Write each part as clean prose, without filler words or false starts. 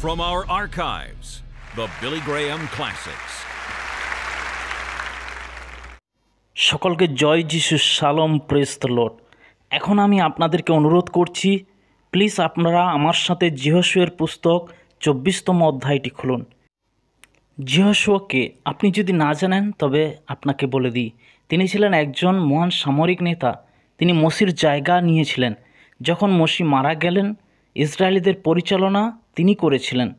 From our archives, the Billy Graham Classics. সকলকে জয় যিশু, শালম, praise the Lord. এখন আমি আপনাদেরকে অনুরোধ করছি, প্লিজ আপনারা আমার সাথে যিহোশুয়ের পুস্তক 24তম অধ্যায়টি খুলুন। যিহোশুয়াকে আপনি যদি না জানেন তবে আপনাকে বলে দিই, তিনি ছিলেন একজন মহান সামরিক নেতা। তিনি মসির জায়গা নিয়েছিলেন। যখন মসি মারা গেলেন, ইসরায়েলিদের পরিচালনা তিনি করেছিলেন।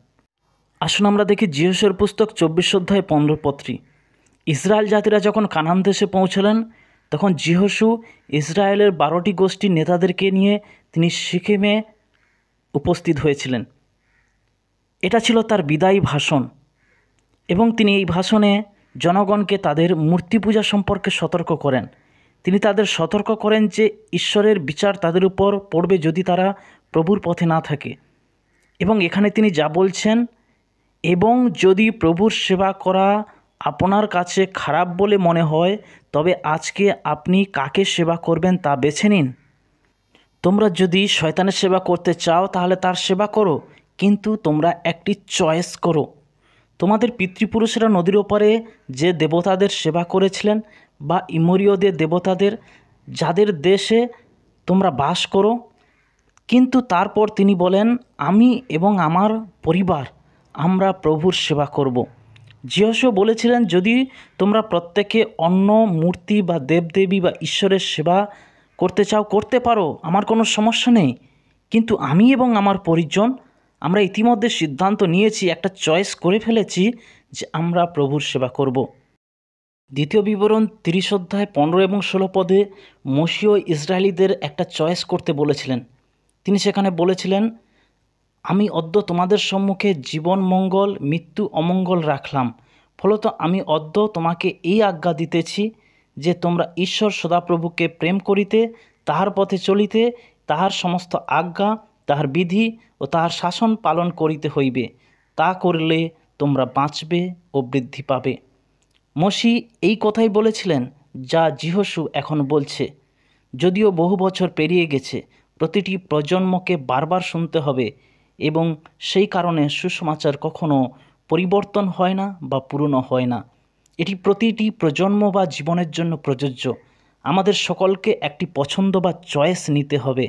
আসুন আমরা দেখি যিহোশুয়ের পুস্তক 24 অধ্যায় 15 পদটি। ইসরায়েল জাতিরা যখন কানান দেশে পৌঁছলেন, তখন যিহোশু ইসরায়েলের 12টি গোষ্ঠীর নেতাদেরকে নিয়ে তিনি সিকেমে উপস্থিত হয়েছিলেন। এটা ছিল তার বিদায়ী ভাষণ, এবং তিনি এই ভাষণে জনগণকে তাদের মূর্তি পূজা সম্পর্কে সতর্ক করেন। তিনি তাদের সতর্ক করেন যে ঈশ্বরের বিচার তাদের উপর পড়বে যদি তারা প্রভুর পথে না থাকে। এবং এখানে তিনি যা বলছেন, এবং যদি প্রভুর সেবা করা আপনার কাছে খারাপ বলে মনে হয়, তবে আজকে আপনি কাকে সেবা করবেন তা বেছে নিন। তোমরা যদি শয়তানের সেবা করতে চাও তাহলে তার সেবা করো, কিন্তু তোমরা একটি চয়েস করো। তোমাদের পিতৃপুরুষেরা নদীর ওপারে যে দেবতাদের সেবা করেছিলেন, বা ইমরীয়দের দেবতাদের, যাদের দেশে তোমরা বাস করো। কিন্তু তারপর তিনি বলেন, আমি এবং আমার পরিবার আমরা প্রভুর সেবা করব। যিহোশুয়া বলেছিলেন, যদি তোমরা প্রত্যেকে অন্য মূর্তি বা দেবদেবী বা ঈশ্বরের সেবা করতে চাও করতে পারো, আমার কোনো সমস্যা নেই। কিন্তু আমি এবং আমার পরিজন আমরা ইতিমধ্যে সিদ্ধান্ত নিয়েছি, একটা চয়েস করে ফেলেছি যে আমরা প্রভুর সেবা করব। দ্বিতীয় বিবরণ 30 অধ্যায় 15 এবং 16 পদে মসিও ইসরায়েলিদের একটা চয়েস করতে বলেছিলেন। তিনি সেখানে বলেছিলেন, আমি অদ্য তোমাদের সম্মুখে জীবন মঙ্গল, মৃত্যু অমঙ্গল রাখলাম। ফলত আমি অদ্য তোমাকে এই আজ্ঞা দিতেছি যে তোমরা ঈশ্বর সদাপ্রভুকে প্রেম করিতে, তাহার পথে চলিতে, তাহার সমস্ত আজ্ঞা, তাহার বিধি ও তাহার শাসন পালন করিতে হইবে। তা করলে তোমরা বাঁচবে ও বৃদ্ধি পাবে। মসি এই কথাই বলেছিলেন যা যিহোশু এখন বলছে। যদিও বহু বছর পেরিয়ে গেছে, প্রতিটি প্রজন্মকে বারবার শুনতে হবে, এবং সেই কারণে সুসমাচার কখনো পরিবর্তন হয় না বা পুরনো হয় না। এটি প্রতিটি প্রজন্ম বা জীবনের জন্য প্রযোজ্য। আমাদের সকলকে একটি পছন্দ বা চয়েস নিতে হবে।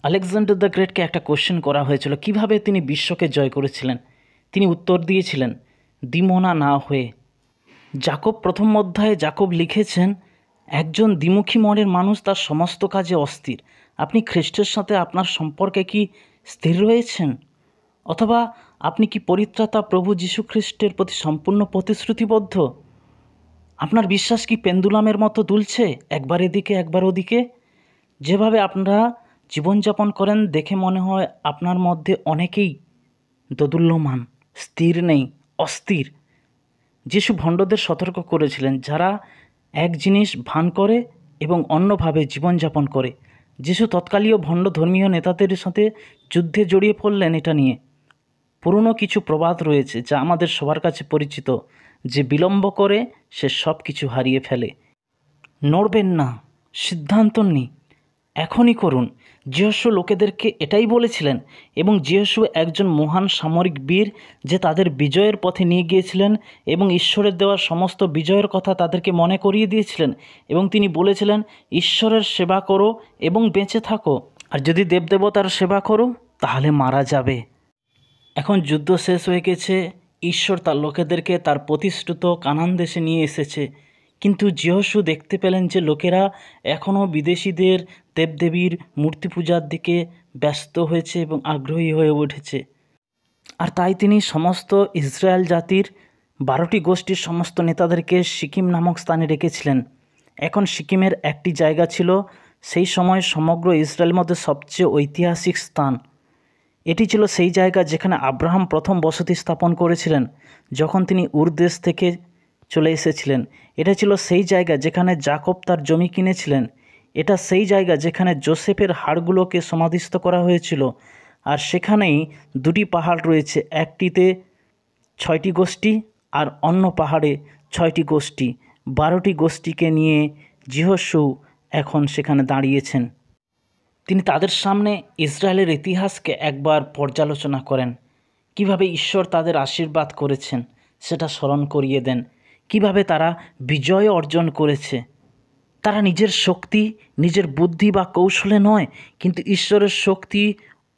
আলেকজান্ডার দ্য গ্রেটকে একটা কোশ্চেন করা হয়েছিল, কিভাবে তিনি বিশ্বকে জয় করেছিলেন। তিনি উত্তর দিয়েছিলেন, দ্বিমনা না হয়ে। যাকব 1ম অধ্যায়ে যাকব লিখেছেন, একজন দ্বিমুখী মনের মানুষ তার সমস্ত কাজে অস্থির। আপনি খ্রিস্টের সাথে আপনার সম্পর্কে কি স্থির রয়েছেন? অথবা আপনি কি পরিত্রাতা প্রভু যীশু খ্রিস্টের প্রতি সম্পূর্ণ প্রতিশ্রুতিবদ্ধ? আপনার বিশ্বাস কি পেন্ডুলামের মতো দুলছে, একবার এদিকে একবার ওদিকে? যেভাবে আপনারা জীবনযাপন করেন দেখে মনে হয় আপনার মধ্যে অনেকেই দোদুল্যমান, স্থির নেই, অস্থির। যিশু ভণ্ডদের সতর্ক করেছিলেন, যারা এক জিনিস ভান করে এবং অন্যভাবে জীবনযাপন করে। যিশু তৎকালীয় ভণ্ড ধর্মীয় নেতাদের সাথে যুদ্ধে জড়িয়ে পড়লেন এটা নিয়ে। পুরনো কিছু প্রবাদ রয়েছে যা আমাদের সবার কাছে পরিচিত, যে বিলম্ব করে সে সব কিছু হারিয়ে ফেলে। নড়বেন না, সিদ্ধান্ত নিন, এখনই করুন। যিহোশু লোকেদেরকে এটাই বলেছিলেন, এবং যিহোশু একজন মহান সামরিক বীর, যে তাদের বিজয়ের পথে নিয়ে গিয়েছিলেন এবং ঈশ্বরের দেওয়া সমস্ত বিজয়ের কথা তাদেরকে মনে করিয়ে দিয়েছিলেন। এবং তিনি বলেছিলেন, ঈশ্বরের সেবা করো এবং বেঁচে থাকো, আর যদি দেবদেবতার সেবা করো তাহলে মারা যাবে। এখন যুদ্ধ শেষ হয়ে গেছে, ঈশ্বর তার লোকেদেরকে তার প্রতিশ্রুত কানান দেশে নিয়ে এসেছে। কিন্তু যিহোশু দেখতে পেলেন যে লোকেরা এখনও বিদেশিদের দেবদেবীর মূর্তি পূজার দিকে ব্যস্ত হয়েছে এবং আগ্রহী হয়ে উঠেছে। আর তাই তিনি সমস্ত ইসরায়েল জাতির 12টি গোষ্ঠীর সমস্ত নেতাদেরকে সিকিম নামক স্থানে রেখেছিলেন। এখন সিকিমের একটি জায়গা ছিল সেই সময় সমগ্র ইসরায়েলের মধ্যে সবচেয়ে ঐতিহাসিক স্থান। এটি ছিল সেই জায়গা যেখানে আব্রাহাম প্রথম বসতি স্থাপন করেছিলেন যখন তিনি উর দেশ থেকে চলে এসেছিলেন। এটা ছিল সেই জায়গা যেখানে যাকব তার জমি কিনেছিলেন। এটা সেই জায়গা যেখানে জোসেফের হাড়গুলোকে সমাধিস্থ করা হয়েছিল। আর সেখানেই 2টি পাহাড় রয়েছে, একটিতে 6টি গোষ্ঠী আর অন্য পাহাড়ে 6টি গোষ্ঠী। 12টি গোষ্ঠীকে নিয়ে যিহোশু এখন সেখানে দাঁড়িয়েছেন। তিনি তাদের সামনে ইসরায়েলের ইতিহাসকে একবার পর্যালোচনা করেন। কিভাবে ঈশ্বর তাদের আশীর্বাদ করেছেন সেটা স্মরণ করিয়ে দেন। কিভাবে তারা বিজয় অর্জন করেছে। তারা নিজের শক্তি, নিজের বুদ্ধি বা কৌশলে নয়, কিন্তু ঈশ্বরের শক্তি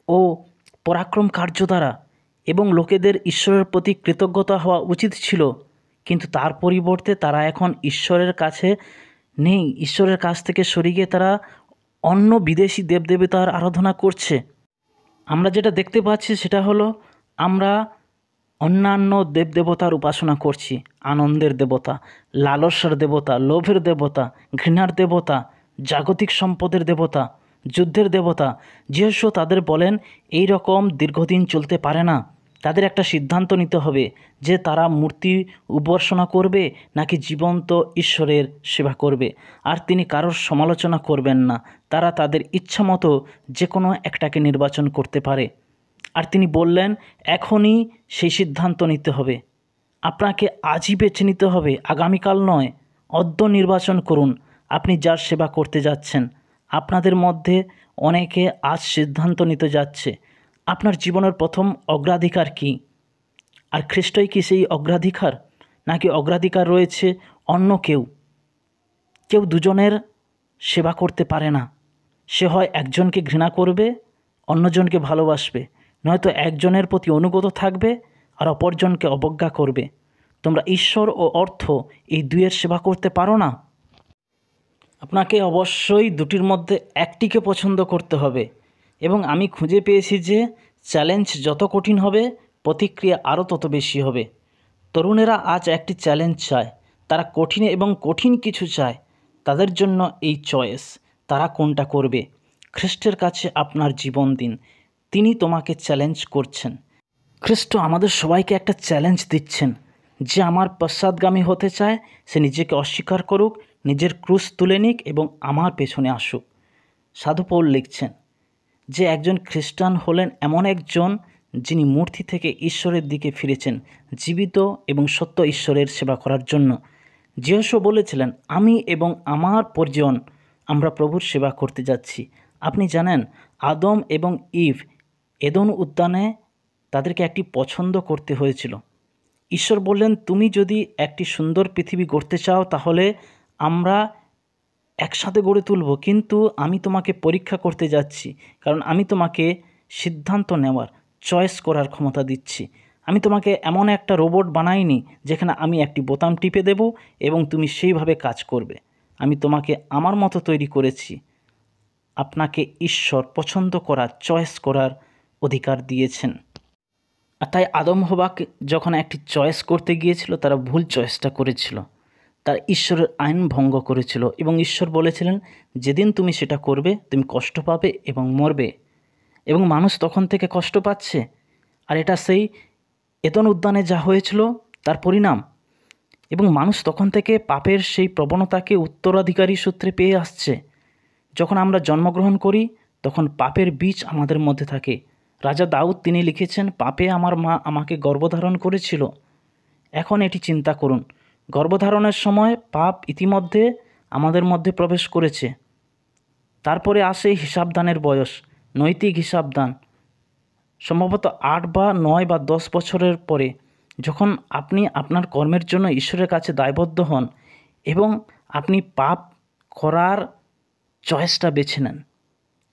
ও পরাক্রম কার্য দ্বারা। এবং লোকেদের ঈশ্বরের প্রতি কৃতজ্ঞতা হওয়া উচিত ছিল, কিন্তু তার পরিবর্তে তারা এখন ঈশ্বরের কাছে নেই। ঈশ্বরের কাছ থেকে সরে গিয়ে তারা অন্য বিদেশি দেবদেবতার আরাধনা করছে। আমরা যেটা দেখতে পাচ্ছি সেটা হলো আমরা অন্যান্য দেবদেবতার উপাসনা করছি। আনন্দের দেবতা, লালসার দেবতা, লোভের দেবতা, ঘৃণার দেবতা, জাগতিক সম্পদের দেবতা, যুদ্ধের দেবতা। যিশু তাদের বলেন এই রকম দীর্ঘদিন চলতে পারে না। তাদের একটা সিদ্ধান্ত নিতে হবে যে তারা মূর্তি উপাসনা করবে নাকি জীবন্ত ঈশ্বরের সেবা করবে। আর তিনি কারোর সমালোচনা করবেন না। তারা তাদের ইচ্ছা মতো যে কোনো একটাকে নির্বাচন করতে পারে। আর তিনি বললেন এখনই সেই সিদ্ধান্ত নিতে হবে। আপনাকে আজই বেছে নিতে হবে, আগামীকাল নয়। অদ্য নির্বাচন করুন আপনি যার সেবা করতে যাচ্ছেন। আপনাদের মধ্যে অনেকে আজ সিদ্ধান্ত নিতে যাচ্ছে আপনার জীবনের প্রথম অগ্রাধিকার কী। আর খ্রিস্টই কি সেই অগ্রাধিকার, নাকি অগ্রাধিকার রয়েছে অন্য কেউ? কেউ দুজনের সেবা করতে পারে না। সে হয় একজনকে ঘৃণা করবে, অন্যজনকে ভালোবাসবে, নয়তো একজনের প্রতি অনুগত থাকবে আর অপরজনকে অবজ্ঞা করবে। তোমরা ঈশ্বর ও অর্থ এই দুইয়ের সেবা করতে পারো না। আপনাকে অবশ্যই দুটির মধ্যে একটিকে পছন্দ করতে হবে। এবং আমি খুঁজে পেয়েছি যে চ্যালেঞ্জ যত কঠিন হবে প্রতিক্রিয়া আরও তত বেশি হবে। তরুণেরা আজ একটি চ্যালেঞ্জ চায়। তারা কঠিন এবং কঠিন কিছু চায়। তাদের জন্য এই চয়েস, তারা কোনটা করবে। খ্রিস্টের কাছে আপনার জীবন দিন, তিনি তোমাকে চ্যালেঞ্জ করছেন। খ্রিস্ট আমাদের সবাইকে একটা চ্যালেঞ্জ দিচ্ছেন। যে আমার পশ্চাৎগামী হতে চায় সে নিজেকে অস্বীকার করুক, নিজের ক্রুশ তুলে নিক এবং আমার পেছনে আসুক। সাধু পৌল লিখছেন যে একজন খ্রিস্টান হলেন এমন একজন যিনি মূর্তি থেকে ঈশ্বরের দিকে ফিরেছেন, জীবিত এবং সত্য ঈশ্বরের সেবা করার জন্য। যিশু বলেছিলেন আমি এবং আমার পরিজন আমরা প্রভুর সেবা করতে যাচ্ছি। আপনি জানেন আদম এবং ইভ এদেন উদ্যানে তাদেরকে একটি পছন্দ করতে হয়েছিল। ঈশ্বর বললেন তুমি যদি একটি সুন্দর পৃথিবী গড়তে চাও তাহলে আমরা একসাথে গড়ে তুলব, কিন্তু আমি তোমাকে পরীক্ষা করতে যাচ্ছি, কারণ আমি তোমাকে সিদ্ধান্ত নেওয়ার, চয়েস করার ক্ষমতা দিচ্ছি। আমি তোমাকে এমন একটা রোবট বানাইনি যেখানে আমি একটি বোতাম টিপে দেব এবং তুমি সেইভাবে কাজ করবে। আমি তোমাকে আমার মতো তৈরি করেছি। আপনাকে ঈশ্বর পছন্দ করার, চয়েস করার অধিকার দিয়েছেন। আর তাই আদম হওয়াকে যখন একটি চয়েস করতে গিয়েছিল তারা ভুল চয়েসটা করেছিল। তার ঈশ্বরের আইন ভঙ্গ করেছিল এবং ঈশ্বর বলেছিলেন যেদিন তুমি সেটা করবে তুমি কষ্ট পাবে এবং মরবে। এবং মানুষ তখন থেকে কষ্ট পাচ্ছে। আর এটা সেই এদেন উদ্যানে যা হয়েছিল তার পরিণাম। এবং মানুষ তখন থেকে পাপের সেই প্রবণতাকে উত্তরাধিকারী সূত্রে পেয়ে আসছে। যখন আমরা জন্মগ্রহণ করি তখন পাপের বীজ আমাদের মধ্যে থাকে। রাজা দাউদ তিনি লিখেছেন পাপে আমার মা আমাকে গর্ভধারণ করেছিল। এখন এটি চিন্তা করুন, গর্ভধারণের সময় পাপ ইতিমধ্যে আমাদের মধ্যে প্রবেশ করেছে। তারপরে আসে হিসাবদানের বয়স, নৈতিক হিসাবদান। সম্ভবত 8 বা 9 বা 10 বছরের পরে যখন আপনি আপনার কর্মের জন্য ঈশ্বরের কাছে দায়বদ্ধ হন এবং আপনি পাপ করার চয়েসটা বেছে নেন,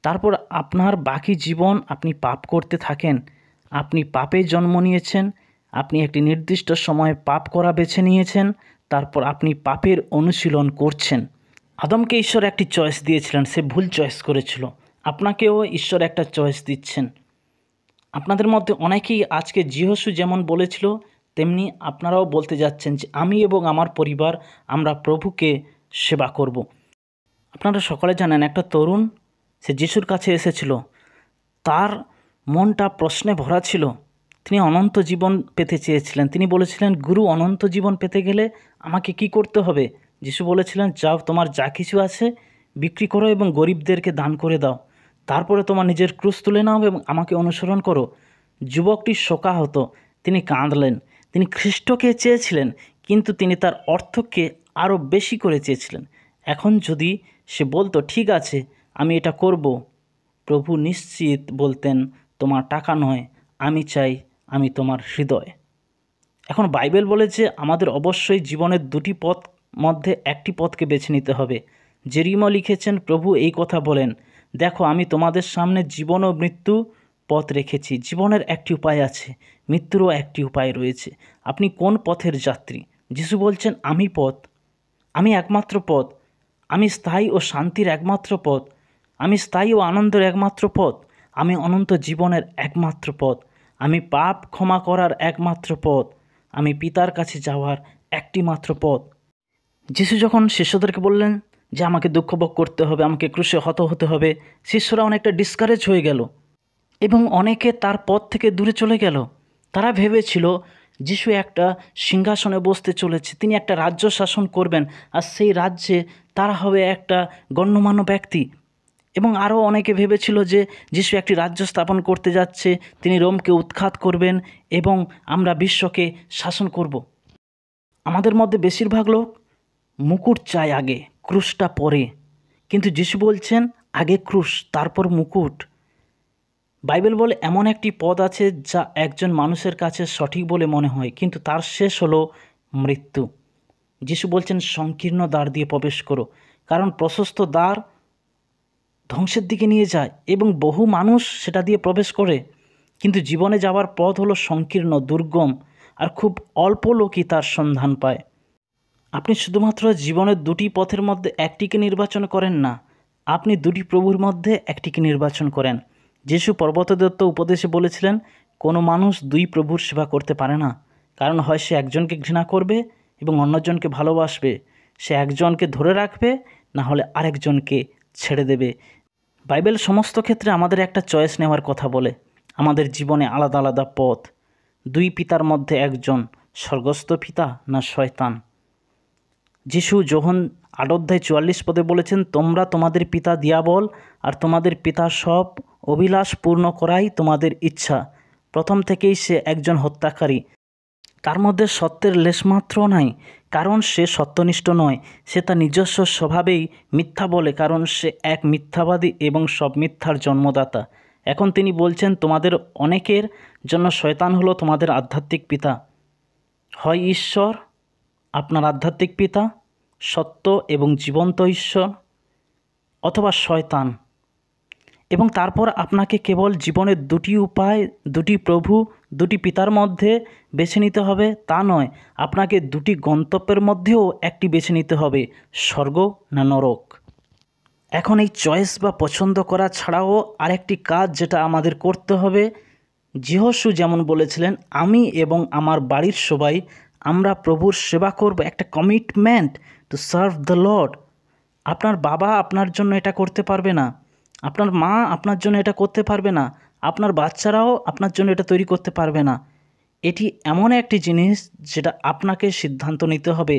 তারপর আপনার বাকি জীবন আপনি পাপ করতে থাকেন। আপনি পাপে জন্ম নিয়েছেন, আপনি একটি নির্দিষ্ট সময়ে পাপ করা বেছে নিয়েছেন, তারপর আপনি পাপের অনুশীলন করছেন। আদমকে ঈশ্বর একটি চয়েস দিয়েছিলেন, সে ভুল চয়েস করেছিল। আপনাকেও ঈশ্বর একটা চয়েস দিচ্ছেন। আপনাদের মধ্যে অনেকেই আজকে যিশু যেমন বলেছিল তেমনি আপনারাও বলতে যাচ্ছেন যে আমি এবং আমার পরিবার আমরা প্রভুকে সেবা করব। আপনারা সকলে জানেন একটা তরুণ সে যিশুর কাছে এসেছিল। তার মনটা প্রশ্নে ভরা ছিল। তিনি অনন্ত জীবন পেতে চেয়েছিলেন। তিনি বলেছিলেন গুরু অনন্ত জীবন পেতে গেলে আমাকে কি করতে হবে? যিশু বলেছিলেন যাও তোমার যা কিছু আছে বিক্রি করো এবং গরিবদেরকে দান করে দাও, তারপরে তোমার নিজের ক্রুশ তুলে নাও এবং আমাকে অনুসরণ করো। যুবকটি শোকাহত, তিনি কাঁদলেন। তিনি খ্রিস্টকে চেয়েছিলেন, কিন্তু তিনি তার অর্থকে আরও বেশি করে চেয়েছিলেন। এখন যদি সে বলতো ঠিক আছে আমি এটা করব, প্রভু নিশ্চিত বলতেন তোমার টাকা নয়, আমি চাই আমি তোমার হৃদয়। এখন বাইবেল বলে যে আমাদের অবশ্যই জীবনের দুটি পথ মধ্যে একটি পথকে বেছে নিতে হবে। জেরিমা লিখেছেন, প্রভু এই কথা বলেন, দেখো আমি তোমাদের সামনে জীবন ও মৃত্যু পথ রেখেছি। জীবনের একটি উপায় আছে, মৃত্যুরও একটি উপায় রয়েছে। আপনি কোন পথের যাত্রী? যিশু বলছেন, আমি পথ, আমি একমাত্র পথ, আমি স্থায়ী ও শান্তির একমাত্র পথ, আমি স্থায়ী ও আনন্দের একমাত্র পথ, আমি অনন্ত জীবনের একমাত্র পথ, আমি পাপ ক্ষমা করার একমাত্র পথ, আমি পিতার কাছে যাওয়ার একটি মাত্র পথ। যিশু যখন শিষ্যদেরকে বললেন যে আমাকে দুঃখ ভোগ করতে হবে, আমাকে ক্রুশে হত হতে হবে, শিষ্যরা অনেকটা ডিসকারেজ হয়ে গেল এবং অনেকে তার পথ থেকে দূরে চলে গেল। তারা ভেবেছিল যিশু একটা সিংহাসনে বসতে চলেছে, তিনি একটা রাজ্য শাসন করবেন, আর সেই রাজ্যে তারা হবে একটা গণ্যমান্য ব্যক্তি। এবং আরও অনেকে ভেবেছিল যে যিশু একটি রাজ্য স্থাপন করতে যাচ্ছে, তিনি রোমকে উৎখাত করবেন এবং আমরা বিশ্বকে শাসন করব। আমাদের মধ্যে বেশিরভাগ লোক মুকুট চায় আগে, ক্রুশটা পরে, কিন্তু যিশু বলছেন আগে ক্রুশ তারপর মুকুট। বাইবেল বলে এমন একটি পথ আছে যা একজন মানুষের কাছে সঠিক বলে মনে হয়, কিন্তু তার শেষ হলো মৃত্যু। যিশু বলছেন সংকীর্ণ দ্বার দিয়ে প্রবেশ করো, কারণ প্রশস্ত দ্বার ধ্বংসের দিকে নিয়ে যায় এবং বহু মানুষ সেটা দিয়ে প্রবেশ করে, কিন্তু জীবনে যাওয়ার পথ হলো সংকীর্ণ, দুর্গম, আর খুব অল্প লোকই তার সন্ধান পায়। আপনি শুধুমাত্র জীবনের দুটি পথের মধ্যে একটিকে নির্বাচন করেন না, আপনি দুটি প্রভুর মধ্যে একটিকে নির্বাচন করেন। যিশু পর্বতদত্ত উপদেশে বলেছিলেন, কোনো মানুষ দুই প্রভুর সেবা করতে পারে না, কারণ হয় সে একজনকে ঘৃণা করবে এবং অন্যজনকে ভালোবাসবে, সে একজনকে ধরে রাখবে, না হলে আরেকজনকে ছেড়ে দেবে। বাইবেল সমস্ত ক্ষেত্রে আমাদের একটা চয়েস নেওয়ার কথা বলে। আমাদের জীবনে আলাদা আলাদা পথ, দুই পিতার মধ্যে একজন, স্বর্গস্থ পিতা না শয়তান। যিশু যোহন 8:44 বলেছেন, তোমরা তোমাদের পিতা দিয়াবল আর তোমাদের পিতা সব অভিলাষ পূর্ণ করাই তোমাদের ইচ্ছা। প্রথম থেকেই সে একজন হত্যাকারী, তার মধ্যে সত্যের লেশমাত্র নাই, কারণ সে সত্যনিষ্ঠ নয়। সে তার নিজস্ব স্বভাবেই মিথ্যা বলে, কারণ সে এক মিথ্যাবাদী এবং সব মিথ্যার জন্মদাতা। এখন তিনি বলছেন, তোমাদের অনেকের জন্য শয়তান হলো তোমাদের আধ্যাত্মিক পিতা। হয় ঈশ্বর আপনার আধ্যাত্মিক পিতা, সত্য এবং জীবন্ত ঈশ্বর, অথবা শয়তান। এবং তারপর আপনাকে কেবল জীবনের দুটি উপায়, দুটি প্রভু, দুটি পিতার মধ্যে বেছে নিতে হবে তা নয়, আপনাকে দুটি গন্তব্যের মধ্যেও একটি বেছে নিতে হবে, স্বর্গ না নরক। এখন এই চয়েস বা পছন্দ করা ছাড়াও আরেকটি কাজ যেটা আমাদের করতে হবে। যিহোশু যেমন বলেছিলেন, আমি এবং আমার বাড়ির সবাই আমরা প্রভুর সেবা করব, একটা commitment to serve the Lord. আপনার বাবা আপনার জন্য এটা করতে পারবে না, আপনার মা আপনার জন্য এটা করতে পারবে না, আপনার বাচ্চারাও আপনার জন্য এটা তৈরি করতে পারবে না। এটি এমন একটি জিনিস যেটা আপনাকে সিদ্ধান্ত নিতে হবে।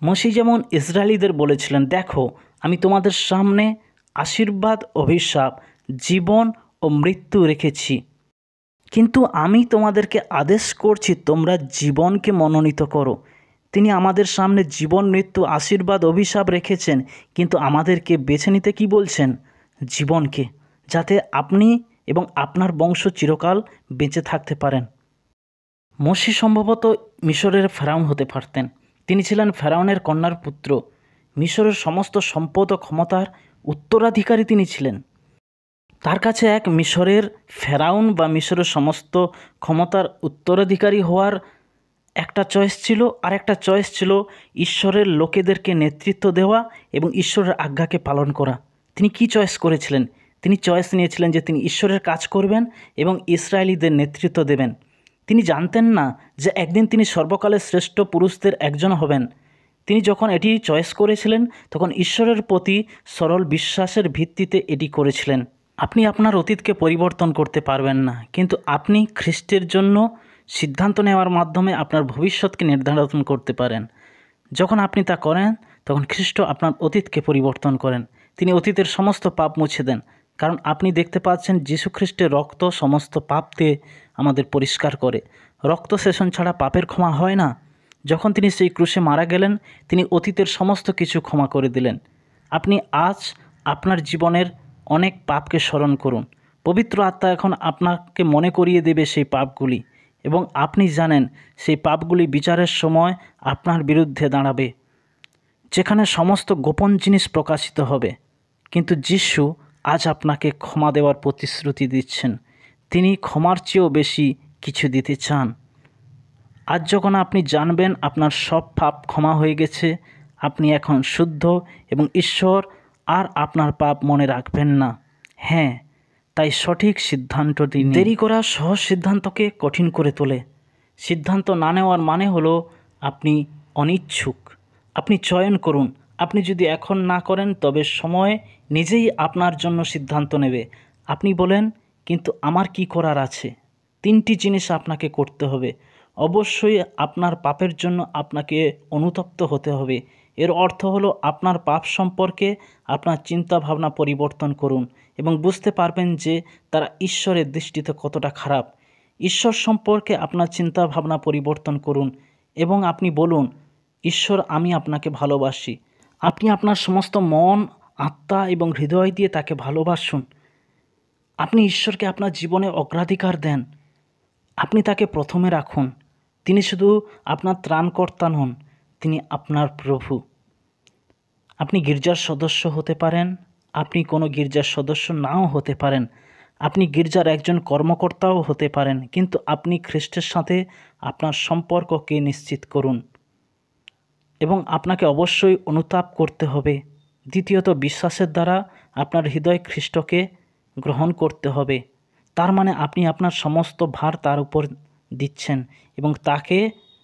মসি যেমন ইসরায়েলিদের বলেছিলেন, দেখো আমি তোমাদের সামনে আশীর্বাদ, অভিশাপ, জীবন ও মৃত্যু রেখেছি, কিন্তু আমি তোমাদেরকে আদেশ করছি তোমরা জীবনকে মনোনীত করো। তিনি আমাদের সামনে জীবন, মৃত্যু, আশীর্বাদ, অভিশাপ রেখেছেন, কিন্তু আমাদেরকে বেছে নিতে কি বলছেন? জীবনকে, যাতে আপনি এবং আপনার বংশ চিরকাল বেঁচে থাকতে পারেন। মসি সম্ভবত মিশরের ফেরাউন হতে পারতেন। তিনি ছিলেন ফেরাউনের কন্যার পুত্র। মিশরের সমস্ত সম্পদ ও ক্ষমতার উত্তরাধিকারী তিনি ছিলেন। তার কাছে এক মিশরের ফেরাউন বা মিশরের সমস্ত ক্ষমতার উত্তরাধিকারী হওয়ার একটা চয়েস ছিল, আর একটা চয়েস ছিল ঈশ্বরের লোকেদেরকে নেতৃত্ব দেওয়া এবং ঈশ্বরের আজ্ঞাকে পালন করা। তিনি কি চয়েস করেছিলেন? তিনি চয়েস নিয়েছিলেন যে তিনি ঈশ্বরের কাজ করবেন এবং ইসরায়েলিদের নেতৃত্ব দেবেন। তিনি জানতেন না যে একদিন তিনি সর্বকালের শ্রেষ্ঠ পুরুষদের একজন হবেন। তিনি যখন এটি চয়েস করেছিলেন তখন ঈশ্বরের প্রতি সরল বিশ্বাসের ভিত্তিতে এটি করেছিলেন। আপনি আপনার অতীতকে পরিবর্তন করতে পারবেন না, কিন্তু আপনি খ্রিস্টের জন্য সিদ্ধান্ত নেওয়ার মাধ্যমে আপনার ভবিষ্যৎকে নির্ধারণ করতে পারেন। যখন আপনি তা করেন তখন খ্রিস্ট আপনার অতীতকে পরিবর্তন করেন। তিনি অতীতের সমস্ত পাপ মুছে দেন, কারণ আপনি দেখতে পাচ্ছেন যীশু খ্রিস্টের রক্ত সমস্ত পাপকে আমাদের পরিষ্কার করে। রক্ত সেচন ছাড়া পাপের ক্ষমা হয় না। যখন তিনি সেই ক্রুশে মারা গেলেন, তিনি অতীতের সমস্ত কিছু ক্ষমা করে দিলেন। আপনি আজ আপনার জীবনের অনেক পাপকে স্মরণ করুন, পবিত্র আত্মা এখন আপনাকে মনে করিয়ে দেবে সেই পাপগুলি, এবং আপনি জানেন সেই পাপগুলি বিচারের সময় আপনার বিরুদ্ধে দাঁড়াবে, যেখানে সমস্ত গোপন জিনিস প্রকাশিত হবে। কিন্তু যিশু আজ আপনাকে ক্ষমা দেওয়ার প্রতিশ্রুতি দিচ্ছেন। তিনি ক্ষমার চেয়েও বেশি কিছু দিতে চান। আজ যখন আপনি জানবেন আপনার সব পাপ ক্ষমা হয়ে গেছে, আপনি এখন শুদ্ধ এবং ঈশ্বর আর আপনার পাপ মনে রাখবেন না। হ্যাঁ, তাই সঠিক সিদ্ধান্ত দিন। দেরি করা সহজ সিদ্ধান্তকে কঠিন করে তোলে। সিদ্ধান্ত না নেওয়ার মানে হলো আপনি অনিচ্ছুক। আপনি চয়ন করুন। আপনি যদি এখন না করেন তবে সময় নিজেই আপনার জন্য সিদ্ধান্ত নেবে। আপনি বলেন, কিন্তু আমার কি করার আছে? 3টি জিনিস আপনাকে করতে হবে। অবশ্যই আপনার পাপের জন্য আপনাকে অনুতপ্ত হতে হবে। এর অর্থ হলো আপনার পাপ সম্পর্কে আপনার চিন্তা ভাবনা পরিবর্তন করুন এবং বুঝতে পারবেন যে তারা ঈশ্বরের দৃষ্টিতে কতটা খারাপ। ঈশ্বর সম্পর্কে আপনার চিন্তা ভাবনা পরিবর্তন করুন এবং আপনি বলুন, ঈশ্বর, আমি আপনাকে ভালোবাসি। আপনি আপনার সমস্ত মন, আত্মা এবং হৃদয় দিয়ে তাকে ভালোবাসুন। আপনি ঈশ্বরকে আপনার জীবনে অগ্রাধিকার দেন। আপনি তাকে প্রথমে রাখুন। তিনি শুধু আপনার ত্রাণকর্তা নন, তিনি আপনার প্রভু। আপনি গির্জার সদস্য হতে পারেন, আপনি কোনো গির্জার সদস্য নাও হতে পারেন, আপনি গির্জার একজন কর্মকর্তাও হতে পারেন, কিন্তু আপনি খ্রিস্টের সাথে আপনার সম্পর্ককে নিশ্চিত করুন এবং আপনাকে অবশ্যই অনুতাপ করতে হবে। দ্বিতীয়ত, বিশ্বাসের দ্বারা আপনার হৃদয় খ্রিস্টকে গ্রহণ করতে হবে। তার মানে আপনি আপনার সমস্ত ভার তার উপর দিচ্ছেন এবং তাকে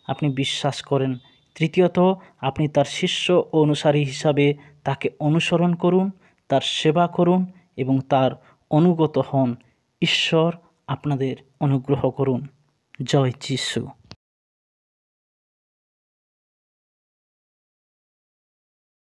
আপনি বিশ্বাস করেন। তৃতীয়ত, আপনি তার শিষ্য ও অনুসারী হিসাবে তাকে অনুসরণ করুন, তার সেবা করুন এবং তার অনুগত হন। ঈশ্বর আপনাদের অনুগ্রহ করুন। জয় যিশু।